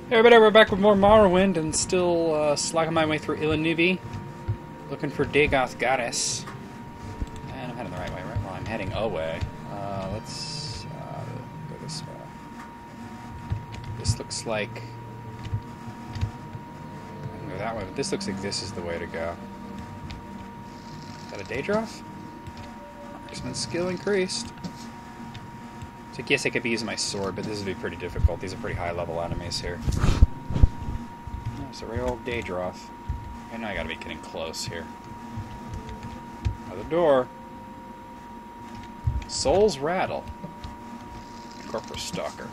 Hey everybody, we're back with more Morrowind and still slogging my way through Illinibi, looking for Dagoth Goddess. And I'm heading the right way, right? Well, I'm heading away. Let's go this way. This looks like... I can go that way, but this looks like this is the way to go. Is that a Daedroth? Marksman skill increased. So yes, I could be using my sword, but this would be pretty difficult. These are pretty high-level enemies here. Oh, it's a real old Daedroth. I know I gotta be getting close here. Another door. Soul's Rattle. Corpus Stalker.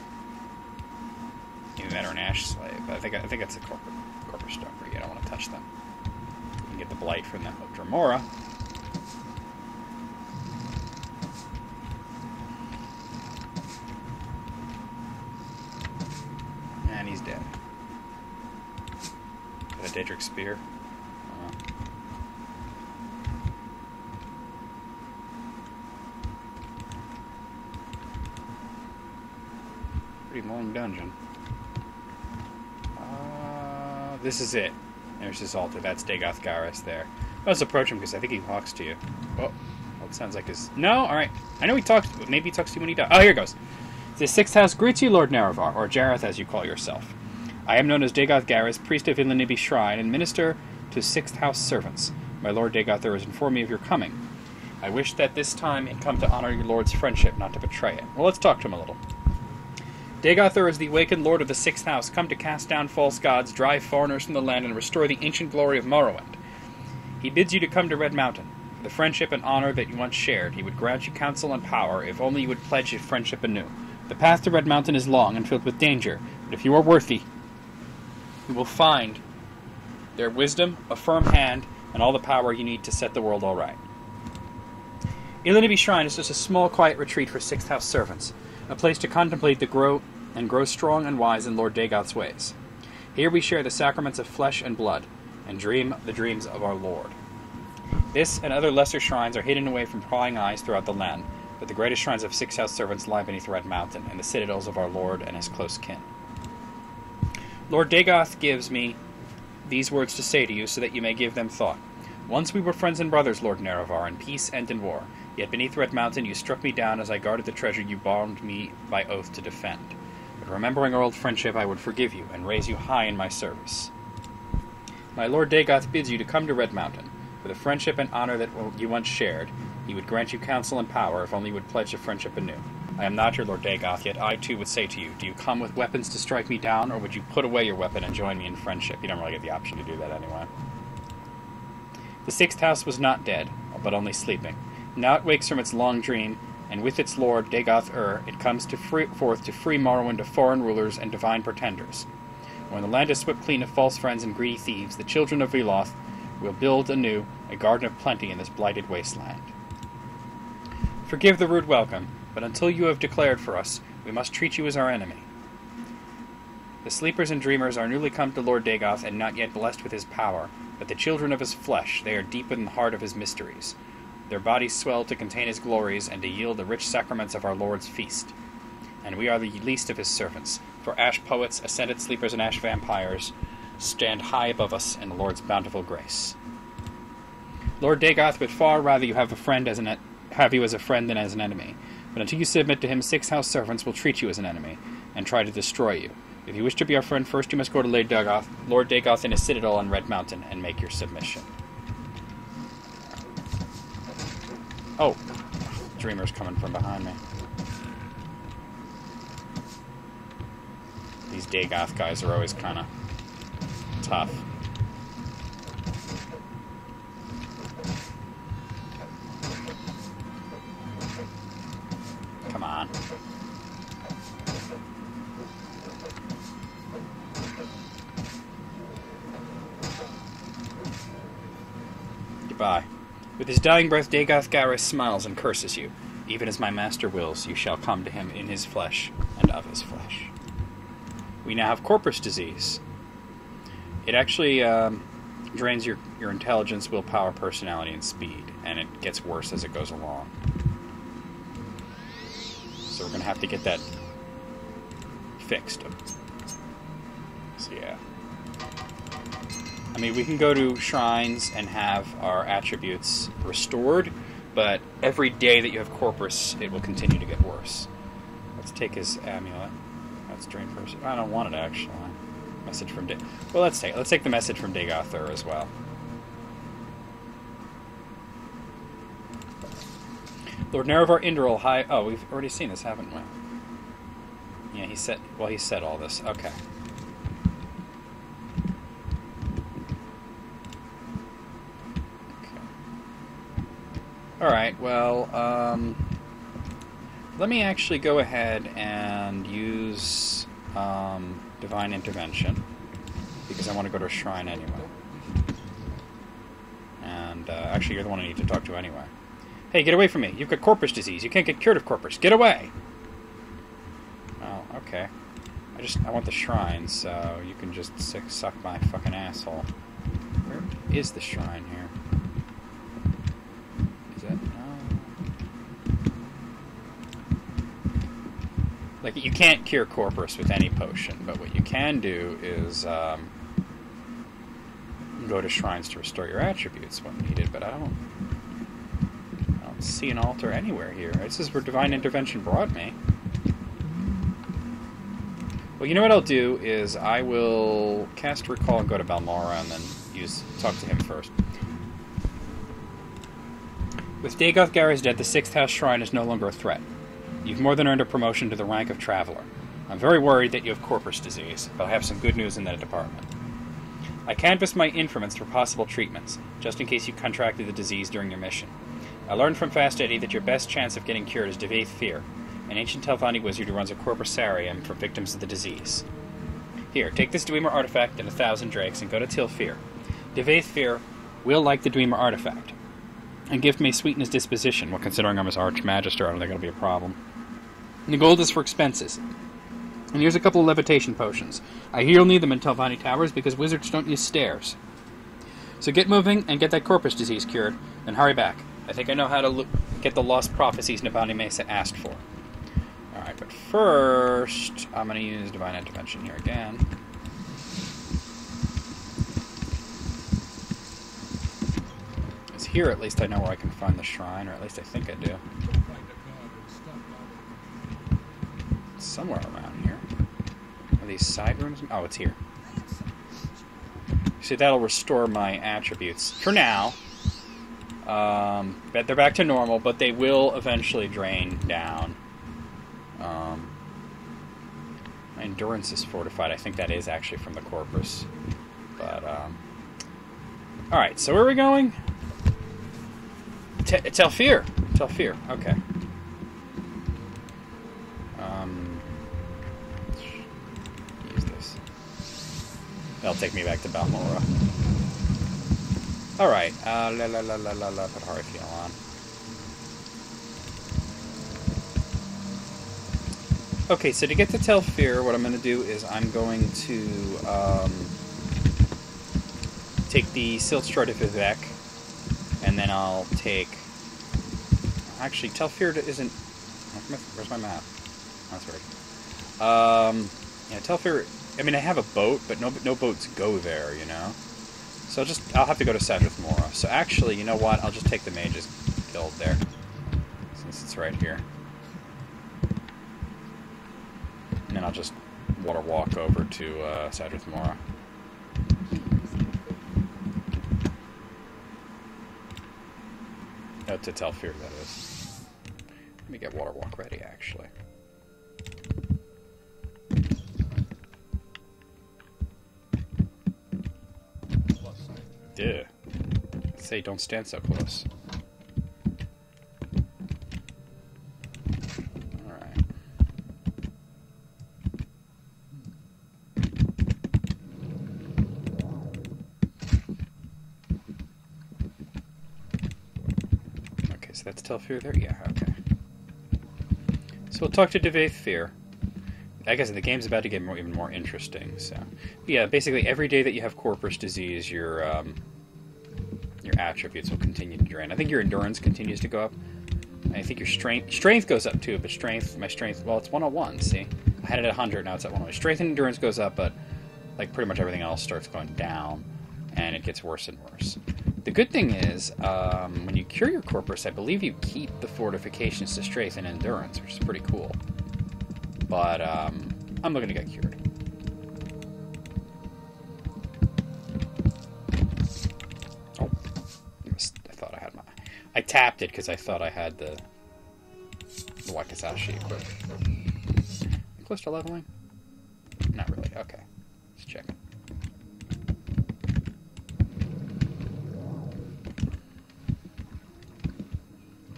Either that or an Ash Slave. I think it's a Corpus Stalker. You don't want to touch them. You can get the Blight from them of Dremora. And he's dead. Got a Daedric Spear. Pretty long dungeon. This is it. There's his altar. That's Dagoth Goddess there. Let's approach him because I think he talks to you. Oh, well, it sounds like his... No? Alright. I know he talks... Maybe he talks to you when he dies. Oh, here it goes. The Sixth House greets you, Lord Nerevar, or Jareth as you call yourself. I am known as Dagoth Garrus, priest of Illinibi Shrine, and minister to Sixth House servants. My Lord Dagoth has informed me of your coming. I wish that this time it come to honor your Lord's friendship, not to betray it. Well, let's talk to him a little. Dagoth is the awakened Lord of the Sixth House, come to cast down false gods, drive foreigners from the land, and restore the ancient glory of Morrowind. He bids you to come to Red Mountain. For the friendship and honor that you once shared, he would grant you counsel and power, if only you would pledge your friendship anew. The path to Red Mountain is long and filled with danger, but if you are worthy, you will find their wisdom, a firm hand, and all the power you need to set the world all right. Illinibi Shrine is just a small, quiet retreat for Sixth House servants, a place to contemplate the grow strong and wise in Lord Dagoth's ways. Here we share the sacraments of flesh and blood, and dream the dreams of our Lord. This and other lesser shrines are hidden away from prying eyes throughout the land, but the greatest shrines of Sixth House servants lie beneath Red Mountain, and the citadels of our Lord and his close kin. Lord Dagoth gives me these words to say to you, so that you may give them thought. Once we were friends and brothers, Lord Nerevar, in peace and in war, yet beneath Red Mountain you struck me down as I guarded the treasure you bound me by oath to defend. But remembering our old friendship, I would forgive you, and raise you high in my service. My Lord Dagoth bids you to come to Red Mountain. For the friendship and honor that you once shared, he would grant you counsel and power, if only you would pledge a friendship anew. I am not your Lord Dagoth, yet I too would say to you, do you come with weapons to strike me down, or would you put away your weapon and join me in friendship? You don't really get the option to do that anyway. The Sixth House was not dead, but only sleeping. Now it wakes from its long dream, and with its lord, Dagoth it comes forth to free Morrowind of foreign rulers and divine pretenders. When the land is swept clean of false friends and greedy thieves, the children of Veloth will build anew a garden of plenty in this blighted wasteland. Forgive the rude welcome, but until you have declared for us, we must treat you as our enemy. The sleepers and dreamers are newly come to Lord Dagoth and not yet blessed with his power, but the children of his flesh, they are deep in the heart of his mysteries. Their bodies swell to contain his glories and to yield the rich sacraments of our Lord's feast. And we are the least of his servants, for ash poets, ascended sleepers, and ash vampires stand high above us in the Lord's bountiful grace. Lord Dagoth would far rather you have you as a friend than as an enemy, but until you submit to him, Sixth House servants will treat you as an enemy, and try to destroy you. If you wish to be our friend, first you must go to Lord Dagoth in his citadel on Red Mountain, and make your submission. Oh, Dreamer's coming from behind me. These Dagoth guys are always kind of tough. Come on. Goodbye. With his dying breath, Dagoth Garrus smiles and curses you. Even as my master wills, you shall come to him in his flesh and of his flesh. We now have Corpus disease. It actually drains your intelligence, willpower, personality, and speed, and it gets worse as it goes along. So we're going to have to get that fixed. So yeah. I mean, we can go to shrines and have our attributes restored, but every day that you have Corpus, it will continue to get worse. Let's take his amulet. That's drain first. I don't want it, actually. Message from Well, let's take the message from Dagothur as well. Lord Nerevar Indral, hi. Oh, we've already seen this, haven't we? Yeah, he said all this. Okay. Alright, well, let me actually go ahead and use Divine Intervention, because I want to go to a shrine anyway. And, actually, you're the one I need to talk to anyway. Hey, get away from me. You've got Corpus disease. You can't get cured of Corpus. Get away! Oh, okay. I want the shrine, so you can just suck my fucking asshole. Where is the shrine here? Is that... Like, you can't cure Corpus with any potion, but what you can do is, go to shrines to restore your attributes when needed, but I don't see an altar anywhere here. This is where Divine Intervention brought me. Well, you know what I'll do is I will cast Recall and go to Balmora and then talk to him first. With Dagoth Garrus dead, the 6th House Shrine is no longer a threat. You've more than earned a promotion to the rank of Traveler. I'm very worried that you have Corpus disease, but I have some good news in that department. I canvassed my informants for possible treatments, just in case you contracted the disease during your mission. I learned from Fast Eddie that your best chance of getting cured is Devaith Fear, an ancient Telvanni wizard who runs a corpusarium for victims of the disease. Here, take this Dwemer artifact and 1,000 drakes and go to Tilfir. Devaith Fear will like the Dwemer artifact, and give me sweetness disposition. Well, considering I'm his Archmagister, I don't think it'll be a problem. And the gold is for expenses. And here's a couple of levitation potions. I hear you'll need them in Telvanni Towers because wizards don't use stairs. So get moving and get that Corpus disease cured, and hurry back. I think I know how to get the lost prophecies Nabani Mesa asked for. Alright, but first, I'm going to use Divine Intervention here again. Because here, at least, I know where I can find the shrine, or at least I think I do. It's somewhere around here. Are these side rooms? Oh, it's here. See, that'll restore my attributes. For now. But they're back to normal, but they will eventually drain down. My endurance is fortified. I think that is actually from the Corpus. But, alright, so where are we going? Telfir. Telfir, okay. Use this. That'll take me back to Balmora. Alright, put Hearthiel on. Okay, so to get to Telfir, what I'm going to do is I'm going to take the Siltstride of Vivek, and then I'll take... Actually, Telfir isn't... Where's my map? Oh, that's right. Yeah, Telfir... I mean, I have a boat, but no boats go there, you know? So I'll have to go to Sadrith Mora. So actually, you know what? I'll just take the Mage's Guild there, since it's right here. And then I'll just water walk over to Sadrith Mora. To Telfir, that is. Let me get water walk ready, actually. Duh. Say don't stand so close. Alright. Okay, so that's Telfir there? Yeah, okay. So we'll talk to Devaith Fear. I guess the game's about to get even more interesting, so... Yeah, basically every day that you have Corpus disease, your attributes will continue to drain. I think your endurance continues to go up. I think your strength goes up too, but my strength, well, it's 101, see? I had it at 100, now it's at 101. Strength and endurance goes up, but like pretty much everything else starts going down, and it gets worse and worse. The good thing is, when you cure your corpus, I believe you keep the fortifications to strength and endurance, which is pretty cool. But I'm looking to get cured. Oh, I thought I had my... I tapped it because I thought I had the Wakizashi equipped. Close to leveling? Not really. Okay. Let's check.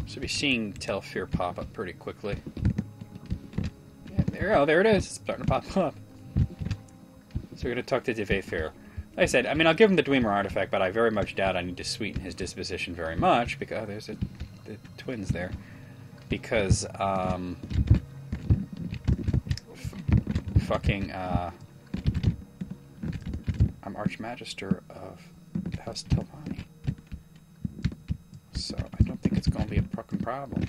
Should be seeing Telfear pop up pretty quickly. Yeah, there it is. It's starting to pop up. So we're going to talk to Devefear. Like I said, I mean, I'll give him the Dwemer artifact, but I very much doubt I need to sweeten his disposition very much, because... Oh, there's the twins there. Because, fucking, I'm Archmagister of House Telvanni. So, I don't think it's going to be a fucking problem.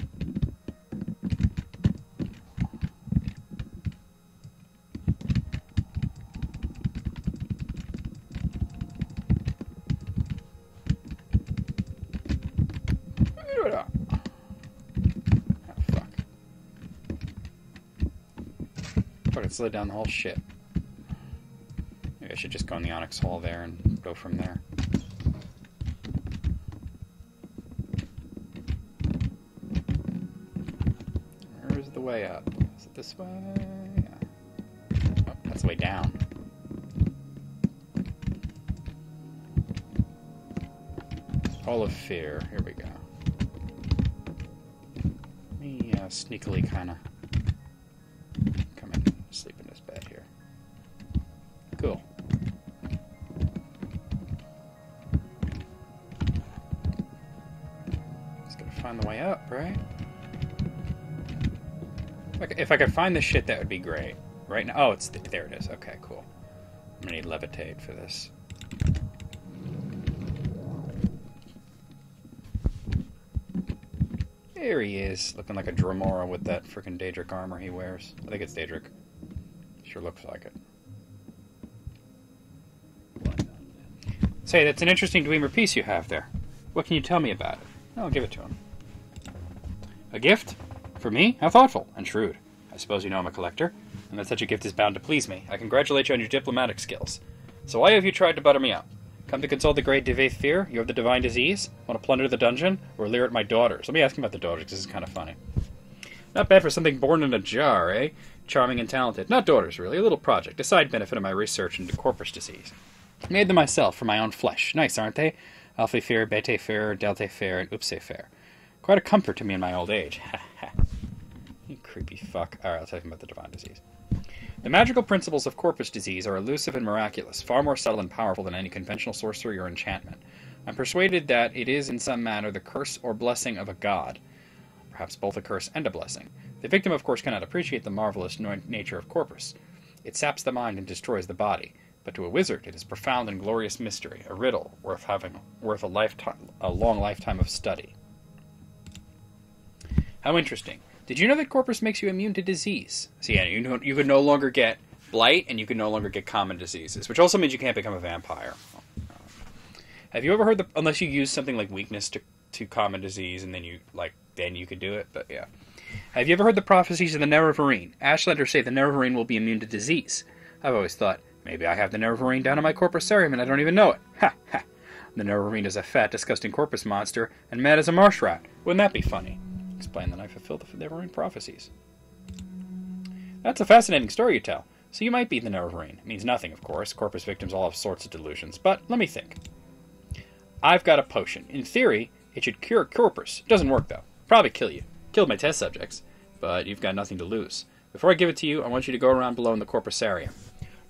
Slid down the whole ship. Maybe I should just go in the Onyx Hall there and go from there. Where's the way up? Is it this way? Yeah. Oh, that's the way down. Hall of Fear. Here we go. Let me sneakily kind of sleep in this bed here. Cool. Just gotta find the way up, right? If I could find this shit, that would be great. Right now, oh, there it is. Okay, cool. I'm gonna need levitate for this. There he is, looking like a Dremora with that frickin' Daedric armor he wears. I think it's Daedric. Sure looks like it. Say, that's an interesting Dwemer piece you have there. What can you tell me about it? I'll give it to him. A gift? For me? How thoughtful and shrewd. I suppose you know I'm a collector, and that such a gift is bound to please me. I congratulate you on your diplomatic skills. So why have you tried to butter me up? Come to consult the great Devefear? You have the divine disease? Want to plunder the dungeon? Or leer at my daughters? Let me ask him about the daughters, because this is kind of funny. Not bad for something born in a jar, eh? Charming and talented. Not daughters, really. A little project. A side benefit of my research into corpus disease. Made them myself, from my own flesh. Nice, aren't they? Alpha Fair, Beta Fair, Delta Fair, and Upse Fair. Quite a comfort to me in my old age. Ha ha. You creepy fuck. Alright, I'll tell you about the divine disease. The magical principles of corpus disease are elusive and miraculous, far more subtle and powerful than any conventional sorcery or enchantment. I'm persuaded that it is in some manner the curse or blessing of a god. Perhaps both a curse and a blessing. The victim, of course, cannot appreciate the marvelous nature of corpus. It saps the mind and destroys the body. But to a wizard, it is profound and glorious mystery, a riddle worth a long lifetime of study. How interesting. Did you know that corpus makes you immune to disease? So yeah, you could no longer get blight, and you can no longer get common diseases, which also means you can't become a vampire. Have you ever heard unless you use something like weakness to common disease, and then you could do it, but yeah. Have you ever heard the prophecies of the Nerevarine? Ashlanders say the Nerevarine will be immune to disease. I've always thought, maybe I have the Nerevarine down in my corpusarium and I don't even know it. Ha ha. The Nerevarine is a fat, disgusting corpus monster, and mad as a marsh rat. Wouldn't that be funny? Explain that I fulfilled the Nerevarine prophecies. That's a fascinating story you tell. So you might be the Nerevarine. It means nothing, of course. Corpus victims all have sorts of delusions. But let me think. I've got a potion. In theory, it should cure corpus. It doesn't work, though. Probably kill you. Killed my test subjects. But you've got nothing to lose. Before I give it to you, I want you to go around below in the corpusarium.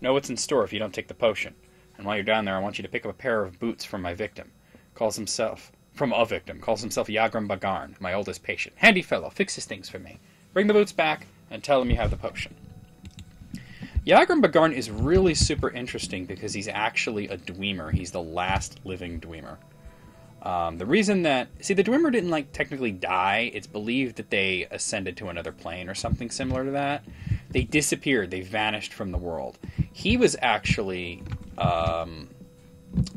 Know what's in store if you don't take the potion. And while you're down there, I want you to pick up a pair of boots from my victim. Calls himself Yagram Bagarn, my oldest patient. Handy fellow, fixes things for me. Bring the boots back, and tell him you have the potion. Yagram Bagarn is really super interesting because he's actually a Dwemer. He's the last living Dwemer. The reason that... See, the Dwemer didn't, technically die. It's believed that they ascended to another plane or something similar to that. They disappeared. They vanished from the world. He was actually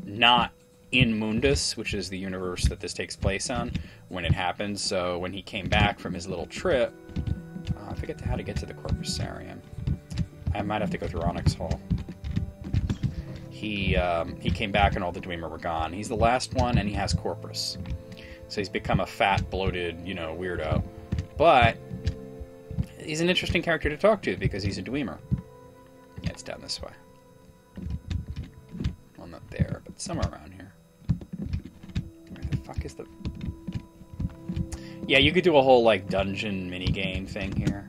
not in Mundus, which is the universe that this takes place on, when it happened. So when he came back from his little trip, I forget how to get to the Corpusarium. I might have to go through Onyx Hall. He came back and all the Dwemer were gone. He's the last one, and he has Corpus. So he's become a fat, bloated, weirdo. But he's an interesting character to talk to because he's a Dwemer. Yeah, it's down this way. Well, not there, but somewhere around here. Where the fuck is the... Yeah, you could do a whole, dungeon minigame thing here.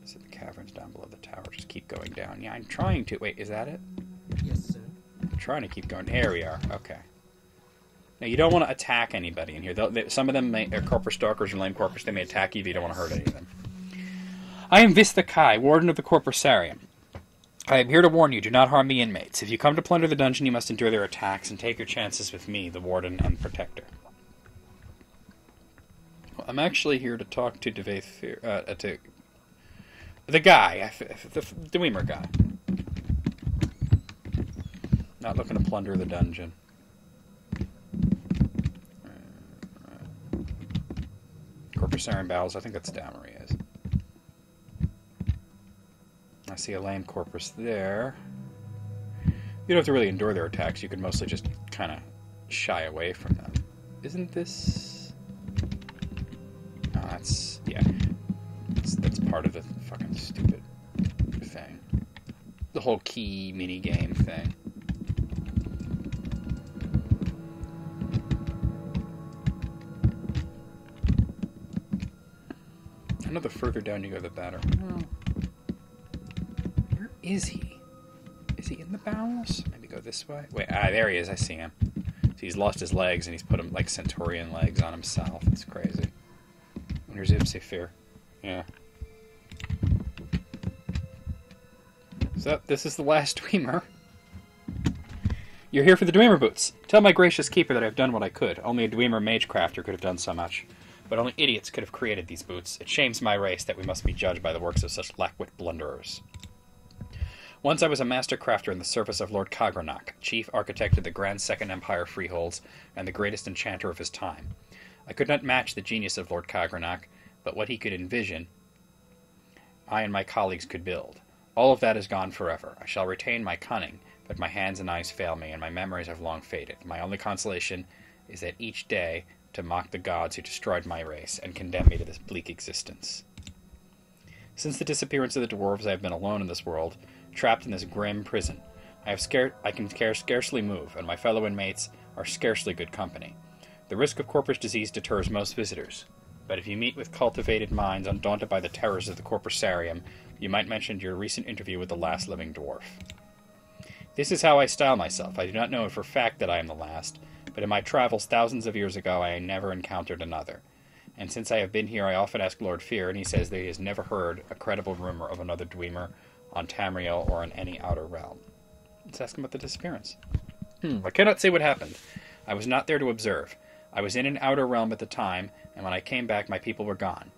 Is it the caverns down below the tower? Just keep going down. Yeah, I'm trying to... Wait, is that it? Yes, sir. I'm trying to keep going. Here we are. Okay. Now, you don't want to attack anybody in here. Some of them are corpus stalkers or lame corpus. They may attack you, but you don't want to hurt any of them. I am Vista Kai, Warden of the Corpusarium. I am here to warn you, do not harm the inmates. If you come to plunder the dungeon, you must endure their attacks and take your chances with me, the Warden and Protector. Well, I'm actually here to talk to to the guy, the Dwemer guy. Not looking to plunder the dungeon. Corpusarium battles, I think that's down where he is. I see a lame corpus there. You don't have to really endure their attacks. You can mostly just kind of shy away from them. Isn't this... Oh, that's... Yeah. That's part of the fucking stupid thing. The whole key mini-game thing. I know the further down you go, the better. Oh. Where is he? Is he in the bowels? Maybe go this way? Wait, there he is. I see him. So he's lost his legs, and he's put him like Centaurian legs on himself. That's crazy. And here's Ipsifir. Yeah. So, this is the last Dwemer. You're here for the Dwemer boots. Tell my gracious keeper that I've done what I could. Only a Dwemer mage crafter could have done so much. But only idiots could have created these boots. It shames my race that we must be judged by the works of such lackwit blunderers. Once I was a master crafter in the service of Lord Kagranach, chief architect of the Grand Second Empire freeholds, and the greatest enchanter of his time. I could not match the genius of Lord Kagranach, but what he could envision, I and my colleagues could build. All of that is gone forever. I shall retain my cunning, but my hands and eyes fail me, and my memories have long faded. My only consolation is that each day to mock the gods who destroyed my race and condemn me to this bleak existence. Since the disappearance of the dwarves, I have been alone in this world, trapped in this grim prison. I can scarcely move, and my fellow inmates are scarcely good company. The risk of corpus disease deters most visitors, but if you meet with cultivated minds undaunted by the terrors of the Corpusarium, you might mention your recent interview with the last living dwarf. This is how I style myself. I do not know for fact that I am the last, but in my travels thousands of years ago I never encountered another. And since I have been here, I often ask Lord Fear, and he says that he has never heard a credible rumor of another Dwemer on Tamriel or in any outer realm. Let's ask him about the disappearance. I cannot say what happened. I was not there to observe. I was in an outer realm at the time, and when I came back, my people were gone.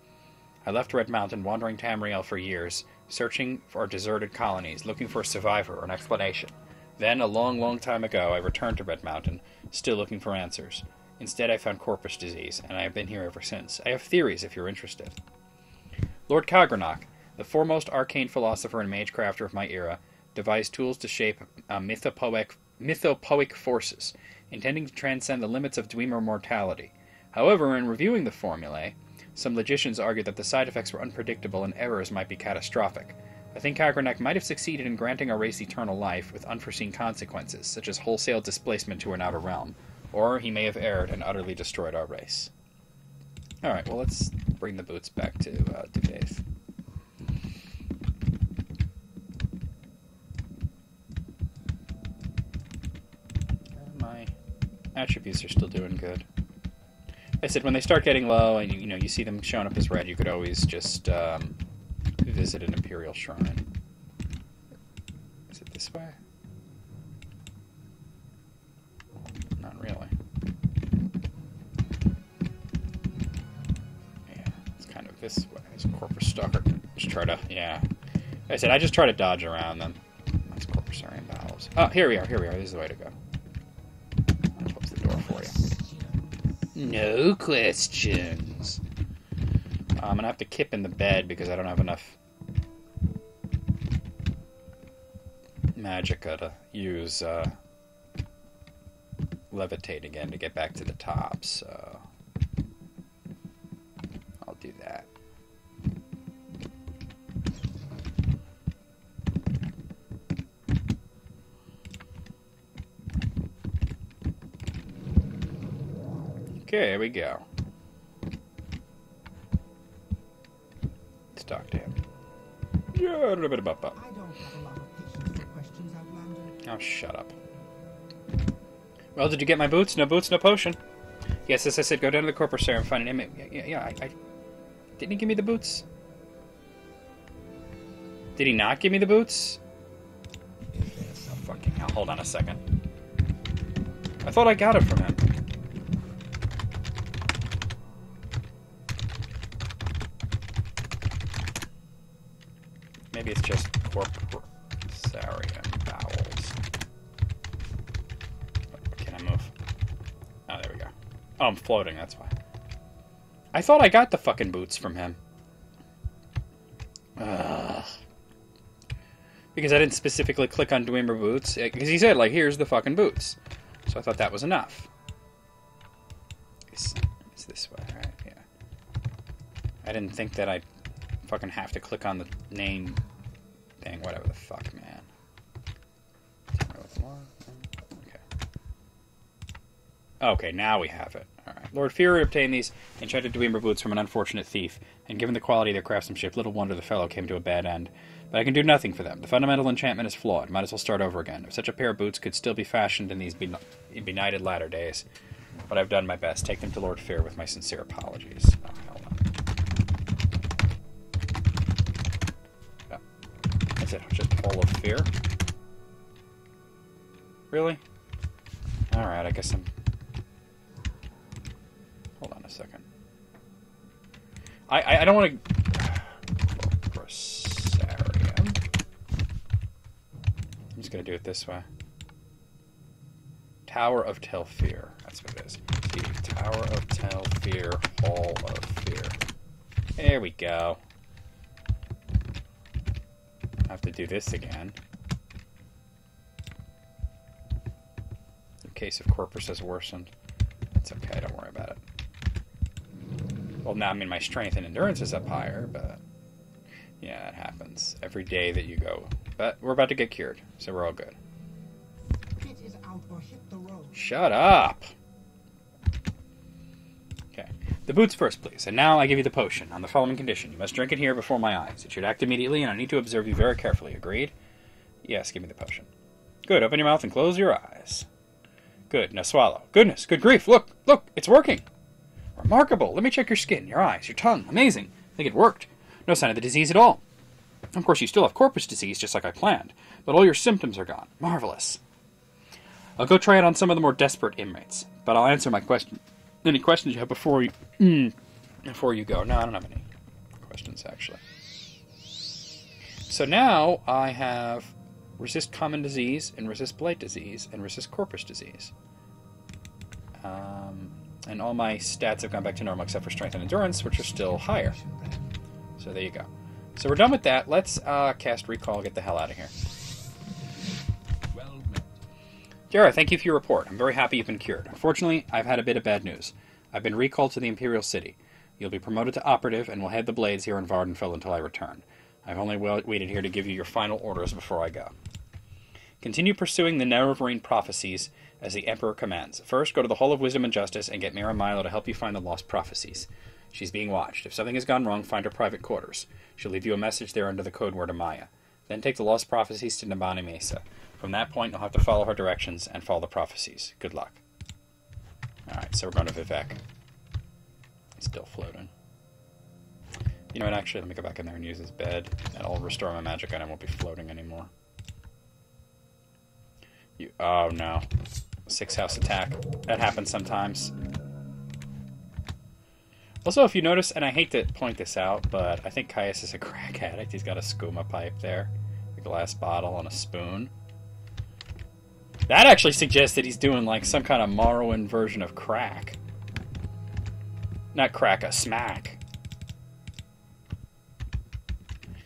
I left Red Mountain, wandering Tamriel for years, searching for deserted colonies, looking for a survivor or an explanation. Then, a long, long time ago, I returned to Red Mountain, still looking for answers. Instead, I found corpus disease, and I have been here ever since. I have theories, if you're interested. Lord Kagranach, the foremost arcane philosopher and magecrafter of my era, devised tools to shape mythopoeic forces, intending to transcend the limits of Dwemer mortality. However, in reviewing the formulae, some logicians argued that the side effects were unpredictable and errors might be catastrophic. I think Kagranach might have succeeded in granting our race eternal life with unforeseen consequences, such as wholesale displacement to an outer realm, or he may have erred and utterly destroyed our race. Alright, well, let's bring the boots back to Faith. My attributes are still doing good. I said when they start getting low and you see them showing up as red, you could always just visit an Imperial Shrine. Is it this way? Not really. Yeah, it's kind of This way. There's a corpus stalker. Just try to, yeah. Like I said, I just try to dodge around them. That's corpusarian bowels. Oh, here we are. Here we are. This is the way to go. I'll close the door for you. No questions. I'm gonna have to kip in the bed because I don't have enough magicka to use levitate again to get back to the top, so I'll do that. Okay, here we go. Let's talk to him. Yeah, a little bit about that. Oh, shut up. Well, did you get my boots? No boots, no potion. Yes, as I said, go down to the corpusarium and find an inmate. Yeah, I didn't he give me the boots? Did he not give me the boots? Oh, fucking hell. Hold on a second. I thought I got it from him. Maybe it's just corpusarium bowels. Can I move? Oh, there we go. Oh, I'm floating, that's why. I thought I got the fucking boots from him. Ugh. Because I didn't specifically click on Dwemer boots. Because he said, like, here's the fucking boots. So I thought that was enough. It's this way, right? Yeah. I didn't think that I'd fucking have to click on the name thing. Whatever the fuck, man. Okay, now we have it. Alright. Lord Fury obtained these enchanted Dwemer boots from an unfortunate thief, and given the quality of their craftsmanship, little wonder the fellow came to a bad end. But I can do nothing for them. The fundamental enchantment is flawed. Might as well start over again. If such a pair of boots could still be fashioned in these benighted latter days. But I've done my best. Take them to Lord Fear with my sincere apologies. Oh, hold on. Oh. Is it just Hall of Fear? Really? Alright, I guess I'm... Hold on a second. I don't want to... Corpusarium. I'm just going to do it this way. Tower of Telfear. That's what it is. See, Tower of Telfear, Hall of Fear. There we go. I have to do this again. In case if Corpus has worsened. It's okay, don't worry about it. Well, now, I mean, my strength and endurance is up higher, but... Yeah, it happens. Every day that you go. But we're about to get cured, so we're all good. It is out or hit the road. Shut up! Okay. The boots first, please. And now I give you the potion, on the following condition. You must drink it here before my eyes. It should act immediately, and I need to observe you very carefully. Agreed? Yes, give me the potion. Good, open your mouth and close your eyes. Good, now swallow. Goodness, good grief, look, it's working! Remarkable! Let me check your skin, your eyes, your tongue. Amazing! I think it worked. No sign of the disease at all. Of course, you still have corpus disease, just like I planned, but all your symptoms are gone. Marvelous. I'll go try it on some of the more desperate inmates, but I'll answer any questions you have before you go. No, I don't have any questions, actually. So now I have resist common disease, and resist blight disease, and resist corpus disease. And all my stats have gone back to normal except for strength and endurance, which are still higher. So there you go. So we're done with that. Let's cast Recall, get the hell out of here. Well met. Jara, thank you for your report. I'm very happy you've been cured. Unfortunately, I've had a bit of bad news. I've been recalled to the Imperial City. You'll be promoted to operative and will head the blades here in Vardenfell until I return. I've only waited here to give you your final orders before I go. Continue pursuing the Nerevarine prophecies as the Emperor commands. First, go to the Hall of Wisdom and Justice and get Mira Milo to help you find the lost prophecies. She's being watched. If something has gone wrong, find her private quarters. She'll leave you a message there under the code word Amaya. Then take the lost prophecies to Nabani Mesa. From that point, you'll have to follow her directions and follow the prophecies. Good luck. Alright, so we're going to Vivek. He's still floating. You know what, actually, let me go back in there and use his bed. That'll restore my magic and I won't be floating anymore. Oh no. 6 house attack. That happens sometimes. Also, if you notice, and I hate to point this out, but I think Caius is a crack addict. He's got a skooma pipe there, a glass bottle, and a spoon. That actually suggests that he's doing like some kind of Morrowind version of crack. Not crack, a smack.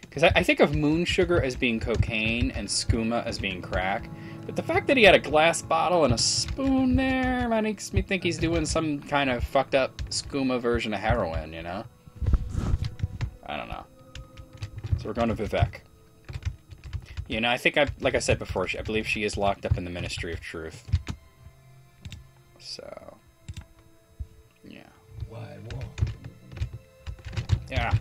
Because I think of moon sugar as being cocaine and skooma as being crack. But the fact that he had a glass bottle and a spoon there makes me think he's doing some kind of fucked up skooma version of heroin, you know? I don't know. So we're going to Vivek. You know, I think, like I said before, I believe she is locked up in the Ministry of Truth. So, yeah. Why war? Yeah.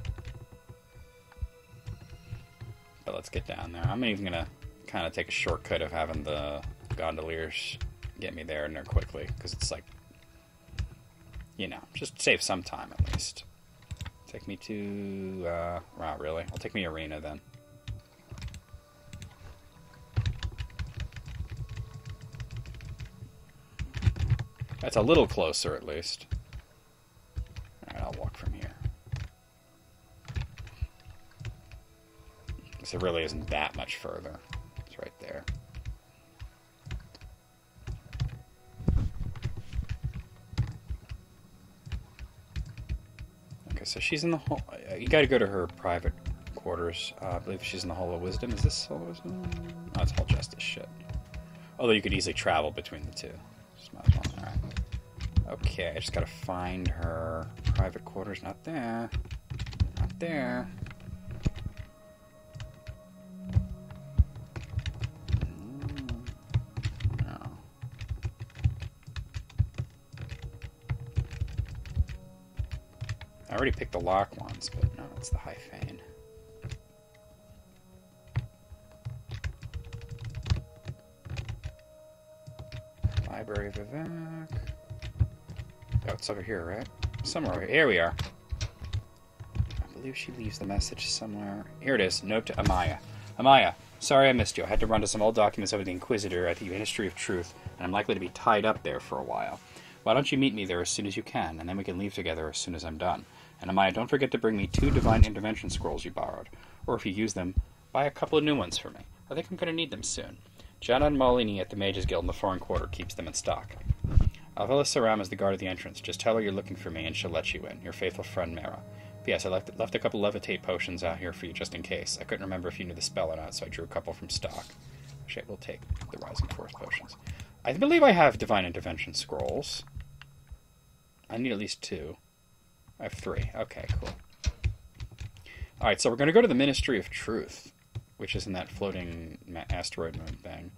But let's get down there. I'm even going to kind of take a shortcut of having the gondoliers get me there and there quickly. Because it's like, you know, just save some time at least. Take me to, wow, really? I'll take me Arena then. That's a little closer, at least. Alright, I'll walk from here. Because it really isn't that much further. It's right there. Okay, so she's in the hall. You gotta go to her private quarters. I believe she's in the Hall of Wisdom. Is this Hall of Wisdom? Oh, it's Hall of Justice. Shit. Although you could easily travel between the two. Just might as well. Alright. Okay, I just gotta find her private quarters. Not there. Not there. No. I already picked the lock ones, but no, it's the High Fane. Library of Vivek. Oh, it's over here, right? Somewhere over here. Here we are. I believe she leaves the message somewhere. Here it is. Note to Amaya. Amaya, sorry I missed you. I had to run to some old documents over the Inquisitor at the Ministry of Truth, and I'm likely to be tied up there for a while. Why don't you meet me there as soon as you can, and then we can leave together as soon as I'm done. And Amaya, don't forget to bring me 2 Divine Intervention Scrolls you borrowed. Or if you use them, buy a couple of new ones for me. I think I'm going to need them soon. Gianna and Molini at the Mages Guild in the Foreign Quarter keeps them in stock. Alvela Saram is the guard at the entrance. Just tell her you're looking for me, and she'll let you in. Your faithful friend, Mara. P.S. I left a couple levitate potions out here for you, just in case. I couldn't remember if you knew the spell or not, so I drew a couple from stock. Actually, I will take the Rising Force potions. I believe I have Divine Intervention Scrolls. I need at least 2. I have 3. Okay, cool. Alright, so we're going to go to the Ministry of Truth, which is in that floating asteroid moon thing.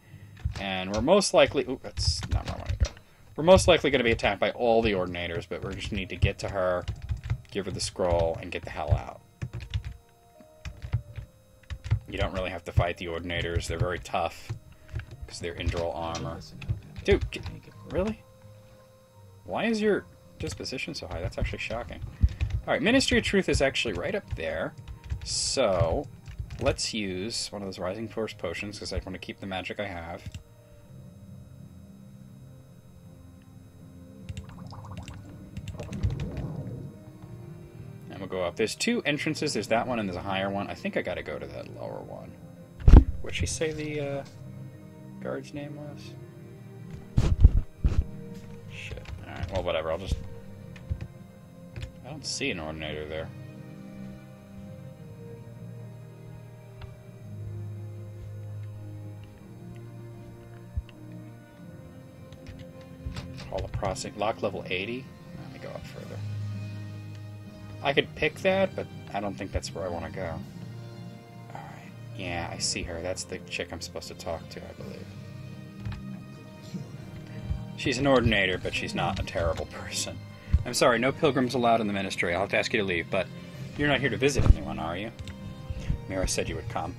And we're most likely... Ooh, that's not where I want to go. We're most likely going to be attacked by all the Ordinators, but we just need to get to her, give her the scroll, and get the hell out. You don't really have to fight the Ordinators. They're very tough, because they're Indral armor. Dude, really? Why is your disposition so high? That's actually shocking. Alright, Ministry of Truth is actually right up there. So, let's use one of those Rising Force potions, because I want to keep the magic I have. And we'll go up. There's 2 entrances. There's that one and there's a higher one. I think I gotta go to that lower one. What'd she say the guard's name was? Shit. Alright, well, whatever. I'll just... I don't see an Ordinator there. Hall of Processing. Lock level 80? Let me go up further. I could pick that, but I don't think that's where I want to go. Alright. Yeah, I see her. That's the chick I'm supposed to talk to, I believe. She's an Ordinator, but she's not a terrible person. I'm sorry, no pilgrims allowed in the Ministry. I'll have to ask you to leave, but you're not here to visit anyone, are you? Mira said you would come.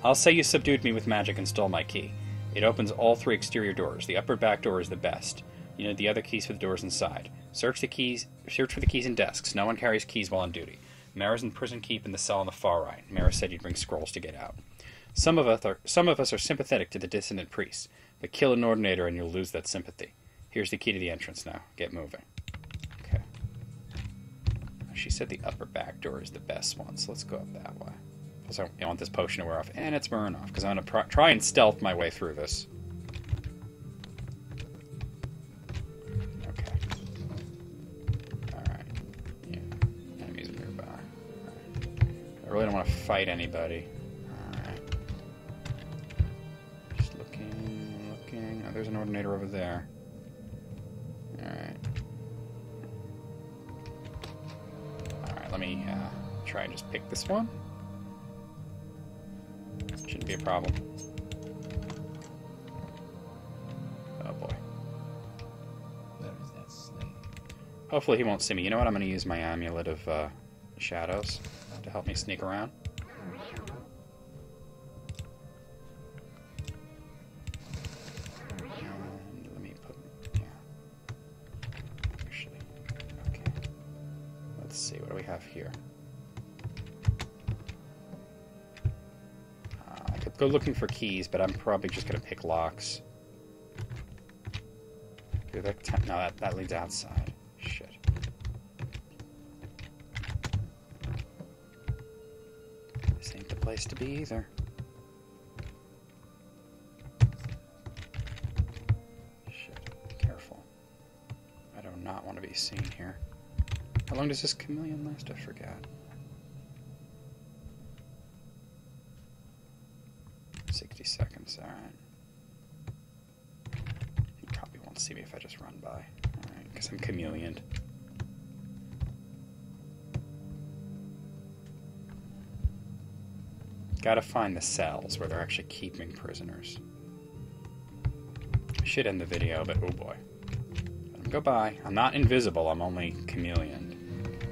I'll say you subdued me with magic and stole my key. It opens all 3 exterior doors. The upper back door is the best. You need the other keys for the doors inside. Search for the keys in desks. No one carries keys while on duty. Mara's in prison keep in the cell on the far right. Mara said you'd bring scrolls to get out. Some of us are sympathetic to the dissident priests, but kill an Ordinator and you'll lose that sympathy. Here's the key to the entrance now. Get moving. Okay. She said the upper back door is the best one, so let's go up that way. Plus, I want this potion to wear off, and it's burn off, because I'm going to try and stealth my way through this. Okay. Alright. Yeah. Enemies are nearby. Alright. I really don't want to fight anybody. Alright. Just looking, looking. Oh, there's an ordinator over there. Alright. Alright, let me try and just pick this one. Shouldn't be a problem. Oh boy. Where is that slave? Hopefully he won't see me. You know what? I'm going to use my amulet of shadows to help me sneak around. And let me put... Yeah. Actually. Okay. Let's see. What do we have here? I could go looking for keys, but I'm probably just going to pick locks. Dude, no, that leads outside. Shit. This ain't the place to be either. Shit. Careful. I do not want to be seen here. How long does this chameleon last? I forgot. 60 seconds, alright. He probably won't see me if I just run by. Alright, because I'm chameleoned. Gotta find the cells where they're actually keeping prisoners. I should end the video, but oh boy. Let him go by. I'm not invisible, I'm only chameleoned.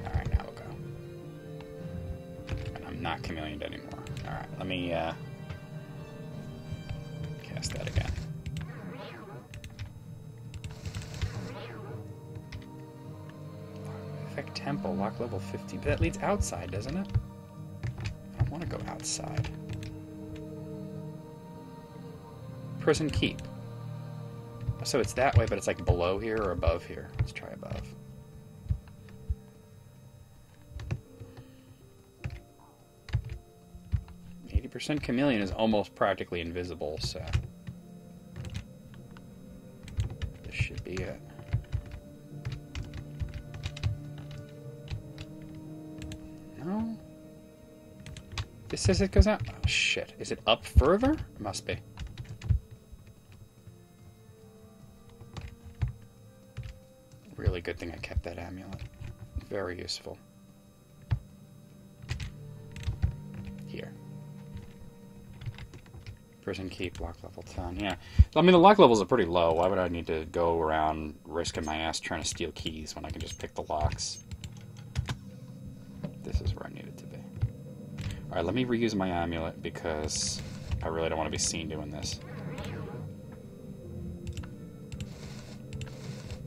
Alright, now we'll go. And I'm not chameleoned anymore. Alright, let me, cast that again. Effect Temple, lock level 50. But that leads outside, doesn't it? I don't want to go outside. Prison Keep. So it's that way, but it's like below here or above here. Let's try above. % chameleon is almost practically invisible, so this should be it. No? This says it goes out. Oh, shit. Is it up further? It must be. Really good thing I kept that amulet. Very useful. Here. Prison Keep, lock level 10. Yeah. I mean, the lock levels are pretty low. Why would I need to go around risking my ass trying to steal keys when I can just pick the locks? This is where I need it to be. Alright, let me reuse my amulet because I really don't want to be seen doing this.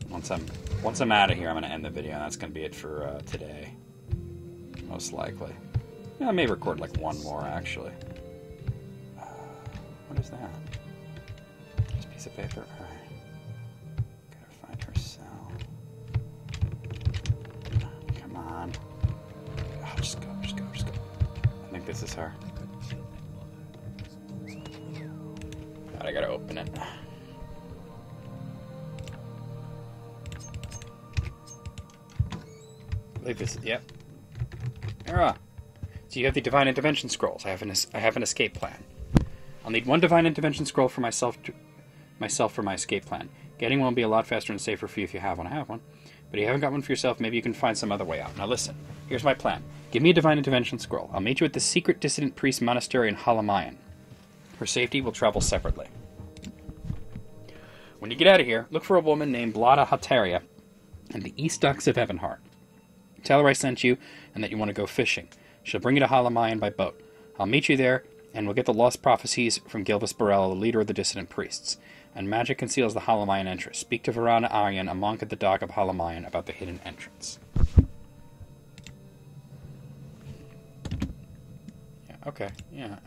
Once I'm out of here, I'm going to end the video, and that's going to be it for today. Most likely. Yeah, I may record like one more, actually. What is that? Just a piece of paper? Alright. Gotta find her cell. Come on. Oh, just go. I think this is her. God, I gotta open it. I believe this is, yep. Era! So you have the Divine Intervention Scrolls. I have an escape plan. I'll need one Divine Intervention Scroll for myself for my escape plan. Getting one will be a lot faster and safer for you if you have one. I have one. But if you haven't got one for yourself, maybe you can find some other way out. Now listen, here's my plan. Give me a Divine Intervention Scroll. I'll meet you at the secret dissident priest monastery in Halamayan. For safety, we'll travel separately. When you get out of here, look for a woman named Blada Hataria in the East Docks of Evanhart. Tell her I sent you and that you want to go fishing. She'll bring you to Halamayan by boat. I'll meet you there, and we'll get the lost prophecies from Gilvis Borel, the leader of the dissident priests. And magic conceals the Halamayan entrance. Speak to Varana Aryan, a monk at the dock of Halamayan, about the hidden entrance. Yeah, okay, yeah,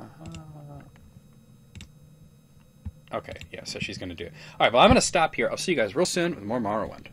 Okay, yeah, so she's going to do it. Alright, well, I'm going to stop here. I'll see you guys real soon with more Morrowind.